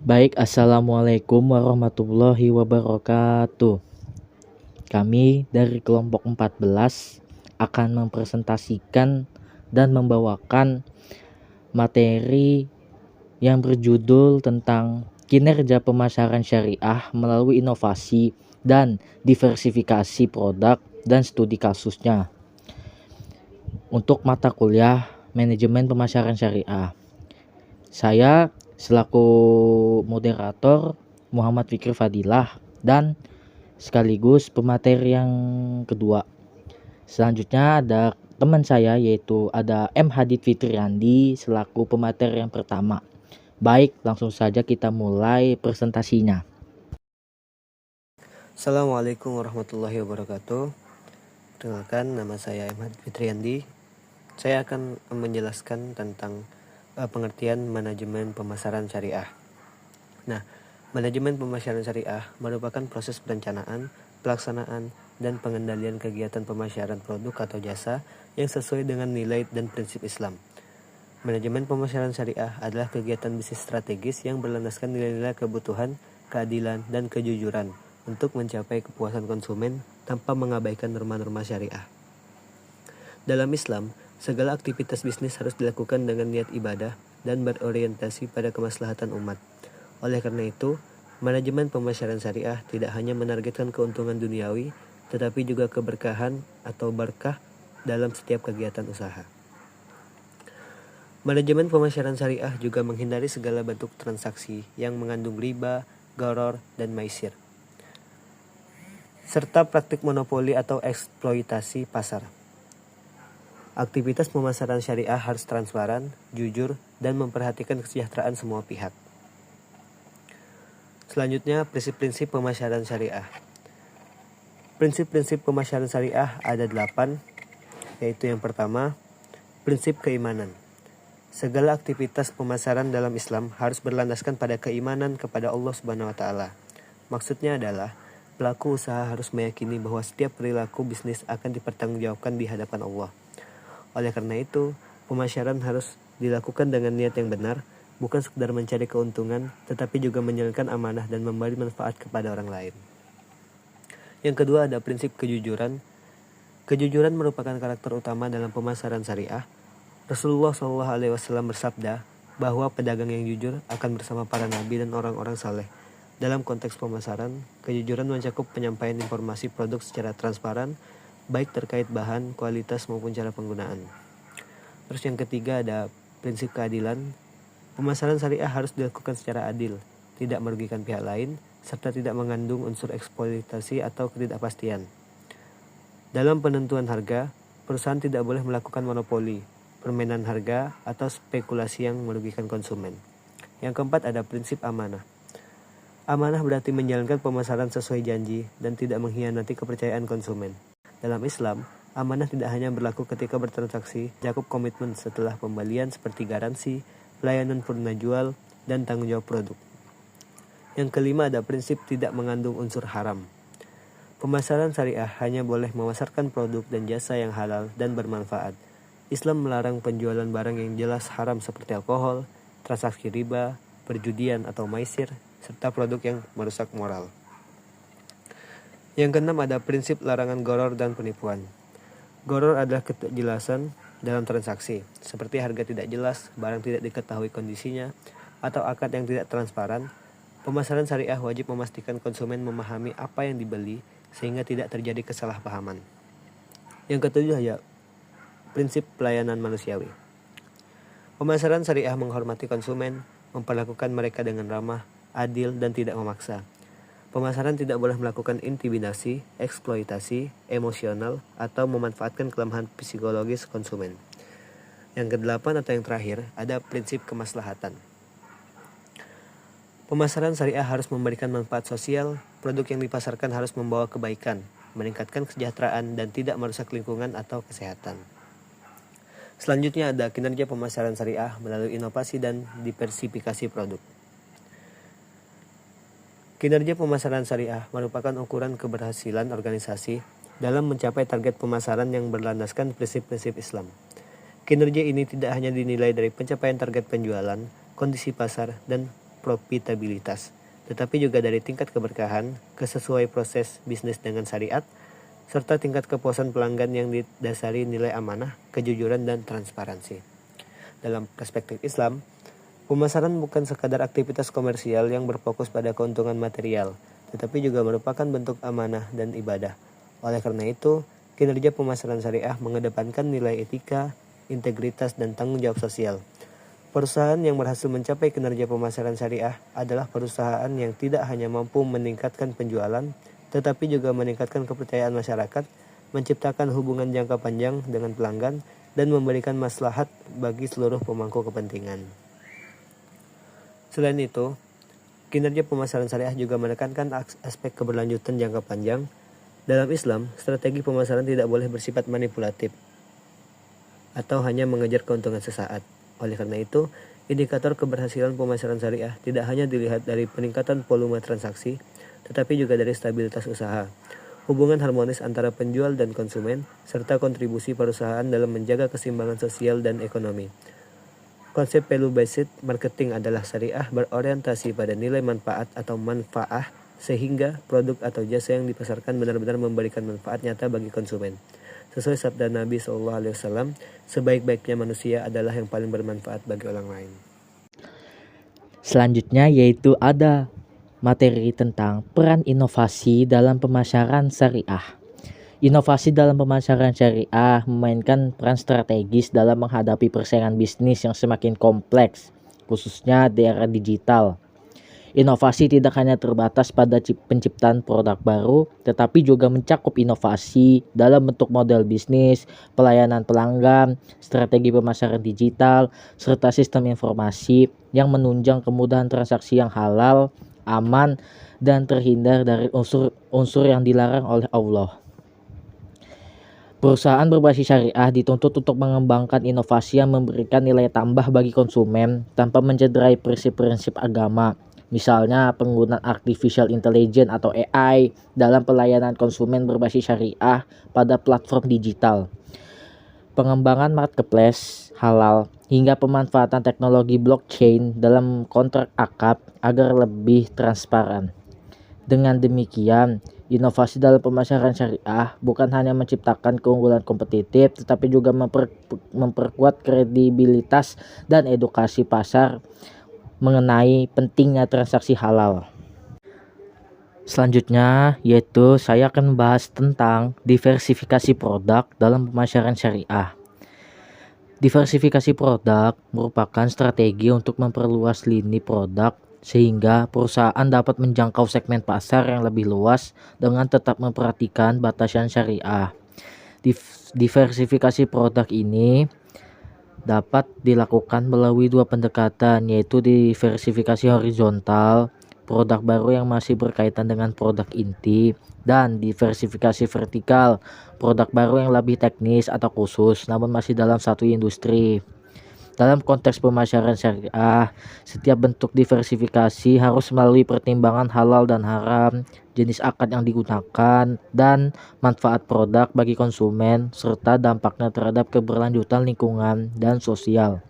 Baik, Assalamualaikum warahmatullahi wabarakatuh. Kami dari kelompok 14 akan mempresentasikan dan membawakan materi yang berjudul tentang kinerja pemasaran syariah melalui inovasi dan diversifikasi produk dan studi kasusnya. Untuk mata kuliah Manajemen Pemasaran Syariah, saya selaku moderator Muhammad Fikri Fadilah dan sekaligus pemateri yang kedua. Selanjutnya ada teman saya yaitu ada M. Hadid Fitriandi selaku pemateri yang pertama. Baik, langsung saja kita mulai presentasinya. Assalamualaikum warahmatullahi wabarakatuh. Perkenalkan, nama saya M. Hadid Fitriandi. Saya akan menjelaskan tentang pengertian manajemen pemasaran syariah. Nah, manajemen pemasaran syariah merupakan proses perencanaan, pelaksanaan, dan pengendalian kegiatan pemasaran produk atau jasa yang sesuai dengan nilai dan prinsip Islam. Manajemen pemasaran syariah adalah kegiatan bisnis strategis yang berlandaskan nilai-nilai kebutuhan, keadilan, dan kejujuran untuk mencapai kepuasan konsumen tanpa mengabaikan norma-norma syariah. Dalam Islam, segala aktivitas bisnis harus dilakukan dengan niat ibadah dan berorientasi pada kemaslahatan umat. Oleh karena itu, manajemen pemasaran syariah tidak hanya menargetkan keuntungan duniawi, tetapi juga keberkahan atau berkah dalam setiap kegiatan usaha. Manajemen pemasaran syariah juga menghindari segala bentuk transaksi yang mengandung riba, gharar, dan maisir, serta praktik monopoli atau eksploitasi pasar. Aktivitas pemasaran syariah harus transparan, jujur, dan memperhatikan kesejahteraan semua pihak. Selanjutnya, prinsip-prinsip pemasaran syariah. Prinsip-prinsip pemasaran syariah ada 8, yaitu yang pertama, prinsip keimanan. Segala aktivitas pemasaran dalam Islam harus berlandaskan pada keimanan kepada Allah Subhanahu wa taala. Maksudnya adalah pelaku usaha harus meyakini bahwa setiap perilaku bisnis akan dipertanggungjawabkan di hadapan Allah. Oleh karena itu, pemasaran harus dilakukan dengan niat yang benar, bukan sekedar mencari keuntungan, tetapi juga menjalankan amanah dan memberi manfaat kepada orang lain. Yang kedua ada prinsip kejujuran. Kejujuran merupakan karakter utama dalam pemasaran syariah. Rasulullah SAW bersabda bahwa pedagang yang jujur akan bersama para nabi dan orang-orang saleh. Dalam konteks pemasaran, kejujuran mencakup penyampaian informasi produk secara transparan, baik terkait bahan, kualitas maupun cara penggunaan. Terus yang ketiga ada prinsip keadilan. Pemasaran syariah harus dilakukan secara adil, tidak merugikan pihak lain, serta tidak mengandung unsur eksploitasi atau ketidakpastian. Dalam penentuan harga, perusahaan tidak boleh melakukan monopoli, permainan harga, atau spekulasi yang merugikan konsumen. Yang keempat ada prinsip amanah. Amanah berarti menjalankan pemasaran sesuai janji dan tidak mengkhianati kepercayaan konsumen. Dalam Islam, amanah tidak hanya berlaku ketika bertransaksi, cakup komitmen setelah pembelian seperti garansi, pelayanan purna jual, dan tanggung jawab produk. Yang kelima ada prinsip tidak mengandung unsur haram. Pemasaran syariah hanya boleh memasarkan produk dan jasa yang halal dan bermanfaat. Islam melarang penjualan barang yang jelas haram seperti alkohol, transaksi riba, perjudian atau maisir, serta produk yang merusak moral. Yang keenam ada prinsip larangan gharar dan penipuan. Gharar adalah ketidakjelasan dalam transaksi, seperti harga tidak jelas, barang tidak diketahui kondisinya, atau akad yang tidak transparan. Pemasaran syariah wajib memastikan konsumen memahami apa yang dibeli sehingga tidak terjadi kesalahpahaman. Yang ketujuh ya, prinsip pelayanan manusiawi. Pemasaran syariah menghormati konsumen, memperlakukan mereka dengan ramah, adil, dan tidak memaksa. Pemasaran tidak boleh melakukan intimidasi, eksploitasi, emosional, atau memanfaatkan kelemahan psikologis konsumen. Yang kedelapan atau yang terakhir, ada prinsip kemaslahatan. Pemasaran syariah harus memberikan manfaat sosial, produk yang dipasarkan harus membawa kebaikan, meningkatkan kesejahteraan, dan tidak merusak lingkungan atau kesehatan. Selanjutnya ada kinerja pemasaran syariah melalui inovasi dan diversifikasi produk. Kinerja pemasaran syariah merupakan ukuran keberhasilan organisasi dalam mencapai target pemasaran yang berlandaskan prinsip-prinsip Islam. Kinerja ini tidak hanya dinilai dari pencapaian target penjualan, kondisi pasar, dan profitabilitas, tetapi juga dari tingkat keberkahan, kesesuaian proses bisnis dengan syariat, serta tingkat kepuasan pelanggan yang didasari nilai amanah, kejujuran, dan transparansi. Dalam perspektif Islam, pemasaran bukan sekadar aktivitas komersial yang berfokus pada keuntungan material, tetapi juga merupakan bentuk amanah dan ibadah. Oleh karena itu, kinerja pemasaran syariah mengedepankan nilai etika, integritas, dan tanggung jawab sosial. Perusahaan yang berhasil mencapai kinerja pemasaran syariah adalah perusahaan yang tidak hanya mampu meningkatkan penjualan, tetapi juga meningkatkan kepercayaan masyarakat, menciptakan hubungan jangka panjang dengan pelanggan, dan memberikan maslahat bagi seluruh pemangku kepentingan. Selain itu, kinerja pemasaran syariah juga menekankan aspek keberlanjutan jangka panjang. Dalam Islam, strategi pemasaran tidak boleh bersifat manipulatif atau hanya mengejar keuntungan sesaat. Oleh karena itu, indikator keberhasilan pemasaran syariah tidak hanya dilihat dari peningkatan volume transaksi, tetapi juga dari stabilitas usaha, hubungan harmonis antara penjual dan konsumen, serta kontribusi perusahaan dalam menjaga keseimbangan sosial dan ekonomi. Konsep value-based marketing adalah syariah berorientasi pada nilai manfaat atau manfaah, sehingga produk atau jasa yang dipasarkan benar-benar memberikan manfaat nyata bagi konsumen. Sesuai sabda Nabi SAW, sebaik-baiknya manusia adalah yang paling bermanfaat bagi orang lain. Selanjutnya yaitu ada materi tentang peran inovasi dalam pemasaran syariah. Inovasi dalam pemasaran syariah memainkan peran strategis dalam menghadapi persaingan bisnis yang semakin kompleks, khususnya di era digital. Inovasi tidak hanya terbatas pada penciptaan produk baru, tetapi juga mencakup inovasi dalam bentuk model bisnis, pelayanan pelanggan, strategi pemasaran digital, serta sistem informasi yang menunjang kemudahan transaksi yang halal, aman, dan terhindar dari unsur-unsur yang dilarang oleh Allah. Perusahaan berbasis syariah dituntut untuk mengembangkan inovasi yang memberikan nilai tambah bagi konsumen tanpa mencederai prinsip-prinsip agama. Misalnya penggunaan artificial intelligence atau AI dalam pelayanan konsumen berbasis syariah pada platform digital. Pengembangan marketplace halal hingga pemanfaatan teknologi blockchain dalam kontrak akad agar lebih transparan. Dengan demikian, inovasi dalam pemasaran syariah bukan hanya menciptakan keunggulan kompetitif, tetapi juga memperkuat kredibilitas dan edukasi pasar mengenai pentingnya transaksi halal. Selanjutnya, yaitu saya akan membahas tentang diversifikasi produk dalam pemasaran syariah. Diversifikasi produk merupakan strategi untuk memperluas lini produk sehingga perusahaan dapat menjangkau segmen pasar yang lebih luas dengan tetap memperhatikan batasan syariah. Diversifikasi produk ini dapat dilakukan melalui dua pendekatan, yaitu diversifikasi horizontal, produk baru yang masih berkaitan dengan produk inti, dan diversifikasi vertikal, produk baru yang lebih teknis atau khusus namun masih dalam satu industri. Dalam konteks pemasaran syariah, setiap bentuk diversifikasi harus melalui pertimbangan halal dan haram, jenis akad yang digunakan, dan manfaat produk bagi konsumen, serta dampaknya terhadap keberlanjutan lingkungan dan sosial.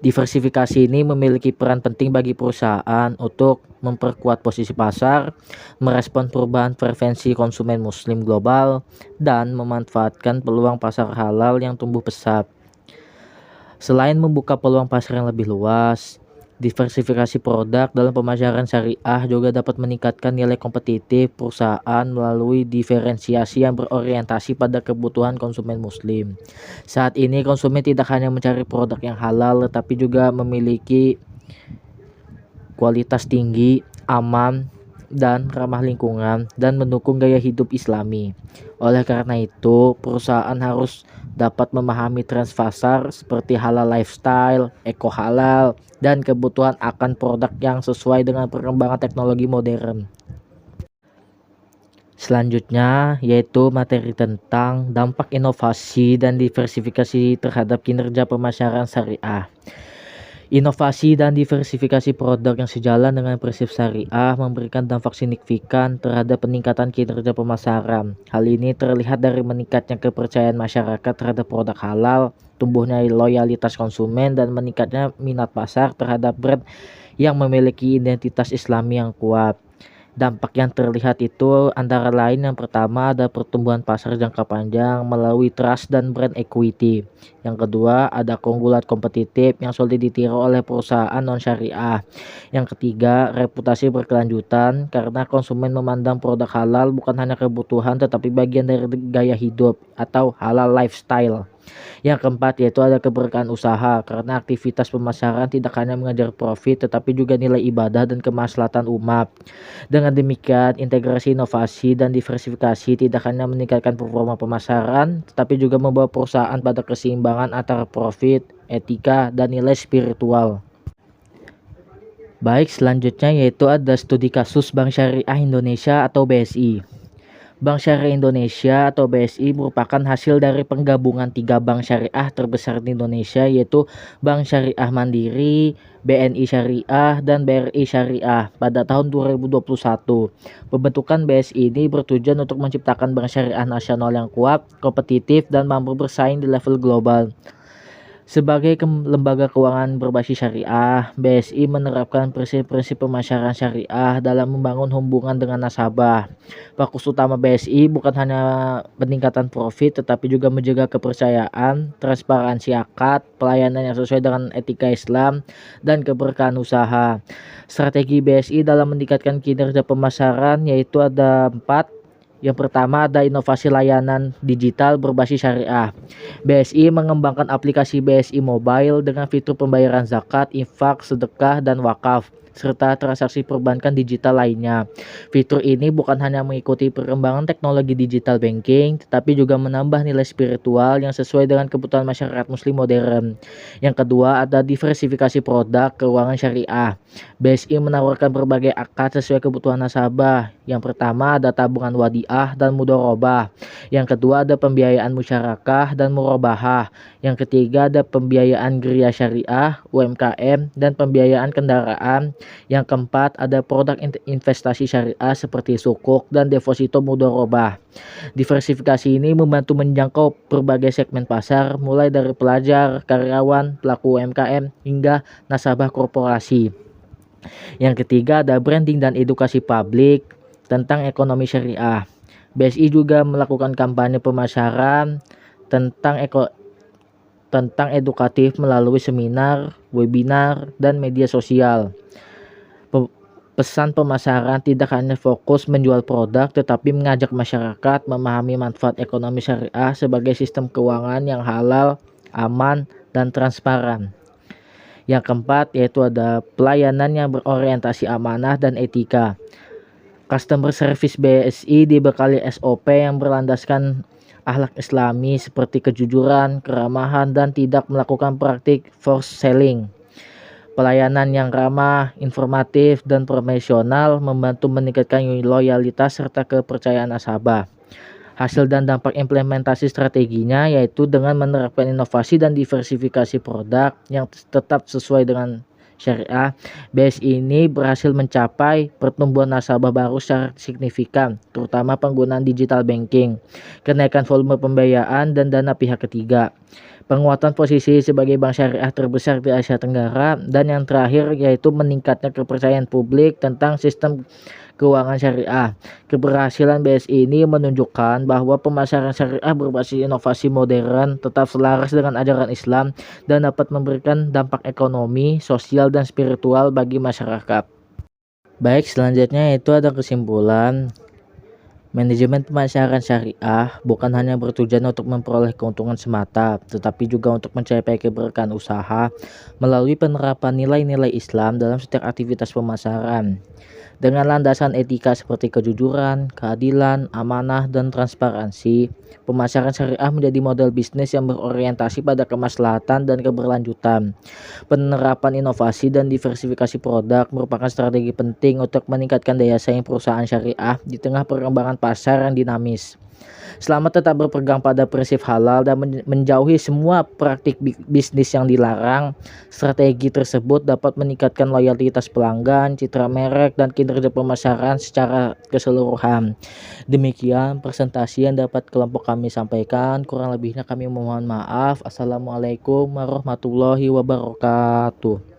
Diversifikasi ini memiliki peran penting bagi perusahaan untuk memperkuat posisi pasar, merespon perubahan preferensi konsumen muslim global, dan memanfaatkan peluang pasar halal yang tumbuh pesat. Selain membuka peluang pasar yang lebih luas, diversifikasi produk dalam pemasaran syariah juga dapat meningkatkan nilai kompetitif perusahaan melalui diferensiasi yang berorientasi pada kebutuhan konsumen muslim. Saat ini konsumen tidak hanya mencari produk yang halal, tetapi juga memiliki kualitas tinggi, aman, dan ramah lingkungan, dan mendukung gaya hidup Islami. Oleh karena itu, perusahaan harus dapat memahami tren pasar seperti halal lifestyle, eco halal, dan kebutuhan akan produk yang sesuai dengan perkembangan teknologi modern. Selanjutnya yaitu materi tentang dampak inovasi dan diversifikasi terhadap kinerja pemasaran syariah. Inovasi dan diversifikasi produk yang sejalan dengan prinsip syariah memberikan dampak signifikan terhadap peningkatan kinerja pemasaran. Hal ini terlihat dari meningkatnya kepercayaan masyarakat terhadap produk halal, tumbuhnya loyalitas konsumen, dan meningkatnya minat pasar terhadap brand yang memiliki identitas Islami yang kuat. Dampak yang terlihat itu antara lain yang pertama ada pertumbuhan pasar jangka panjang melalui trust dan brand equity. Yang kedua ada keunggulan kompetitif yang sulit ditiru oleh perusahaan non-syariah. Yang ketiga reputasi berkelanjutan karena konsumen memandang produk halal bukan hanya kebutuhan tetapi bagian dari gaya hidup atau halal lifestyle. Yang keempat yaitu ada keberkahan usaha karena aktivitas pemasaran tidak hanya mengejar profit tetapi juga nilai ibadah dan kemaslahatan umat. Dengan demikian, integrasi inovasi dan diversifikasi tidak hanya meningkatkan performa pemasaran tetapi juga membawa perusahaan pada keseimbangan antara profit, etika, dan nilai spiritual. Baik, selanjutnya yaitu ada studi kasus Bank Syariah Indonesia atau BSI. Bank Syariah Indonesia atau BSI merupakan hasil dari penggabungan 3 bank syariah terbesar di Indonesia yaitu Bank Syariah Mandiri, BNI Syariah, dan BRI Syariah pada tahun 2021. Pembentukan BSI ini bertujuan untuk menciptakan bank syariah nasional yang kuat, kompetitif, dan mampu bersaing di level global. Sebagai lembaga keuangan berbasis syariah, BSI menerapkan prinsip-prinsip pemasaran syariah dalam membangun hubungan dengan nasabah. Fokus utama BSI bukan hanya peningkatan profit tetapi juga menjaga kepercayaan, transparansi akad, pelayanan yang sesuai dengan etika Islam, dan keberkahan usaha. Strategi BSI dalam meningkatkan kinerja pemasaran yaitu ada 4. Yang pertama ada inovasi layanan digital berbasis syariah. BSI mengembangkan aplikasi BSI Mobile dengan fitur pembayaran zakat, infak, sedekah, dan wakaf, serta transaksi perbankan digital lainnya. Fitur ini bukan hanya mengikuti perkembangan teknologi digital banking, tetapi juga menambah nilai spiritual yang sesuai dengan kebutuhan masyarakat muslim modern. Yang kedua ada diversifikasi produk keuangan syariah. BSI menawarkan berbagai akad sesuai kebutuhan nasabah. Yang pertama ada tabungan wadiah dan mudharabah. Yang kedua ada pembiayaan musyarakah dan murabahah. Yang ketiga ada pembiayaan geria syariah, UMKM, dan pembiayaan kendaraan. Yang keempat ada produk investasi syariah seperti sukuk dan deposito mudharabah. Diversifikasi ini membantu menjangkau berbagai segmen pasar mulai dari pelajar, karyawan, pelaku UMKM, hingga nasabah korporasi. Yang ketiga ada branding dan edukasi publik tentang ekonomi syariah. BSI juga melakukan kampanye pemasaran tentang edukatif melalui seminar, webinar, dan media sosial. Pesan pemasaran tidak hanya fokus menjual produk tetapi mengajak masyarakat memahami manfaat ekonomi syariah sebagai sistem keuangan yang halal, aman, dan transparan. Yang keempat yaitu ada pelayanan yang berorientasi amanah dan etika. Customer service BSI dibekali SOP yang berlandaskan akhlak Islami seperti kejujuran, keramahan, dan tidak melakukan praktik force selling. Pelayanan yang ramah, informatif, dan profesional membantu meningkatkan loyalitas serta kepercayaan nasabah. Hasil dan dampak implementasi strateginya yaitu dengan menerapkan inovasi dan diversifikasi produk yang tetap sesuai dengan syariah, BSI ini berhasil mencapai pertumbuhan nasabah baru secara signifikan, terutama penggunaan digital banking, kenaikan volume pembiayaan, dan dana pihak ketiga, penguatan posisi sebagai bank syariah terbesar di Asia Tenggara, dan yang terakhir yaitu meningkatnya kepercayaan publik tentang sistem keuangan syariah. Keberhasilan BSI ini menunjukkan bahwa pemasaran syariah berbasis inovasi modern tetap selaras dengan ajaran Islam dan dapat memberikan dampak ekonomi, sosial, dan spiritual bagi masyarakat. Baik, selanjutnya itu ada kesimpulan. Manajemen pemasaran syariah bukan hanya bertujuan untuk memperoleh keuntungan semata, tetapi juga untuk mencapai keberkahan usaha melalui penerapan nilai-nilai Islam dalam setiap aktivitas pemasaran. Dengan landasan etika seperti kejujuran, keadilan, amanah, dan transparansi, pemasaran syariah menjadi model bisnis yang berorientasi pada kemaslahatan dan keberlanjutan. Penerapan inovasi dan diversifikasi produk merupakan strategi penting untuk meningkatkan daya saing perusahaan syariah di tengah perkembangan pasar yang dinamis. Selama tetap berpegang pada prinsip halal dan menjauhi semua praktik bisnis yang dilarang, strategi tersebut dapat meningkatkan loyalitas pelanggan, citra merek, dan kinerja pemasaran secara keseluruhan. Demikian presentasi yang dapat kelompok kami sampaikan. Kurang lebihnya kami mohon maaf. Assalamualaikum warahmatullahi wabarakatuh.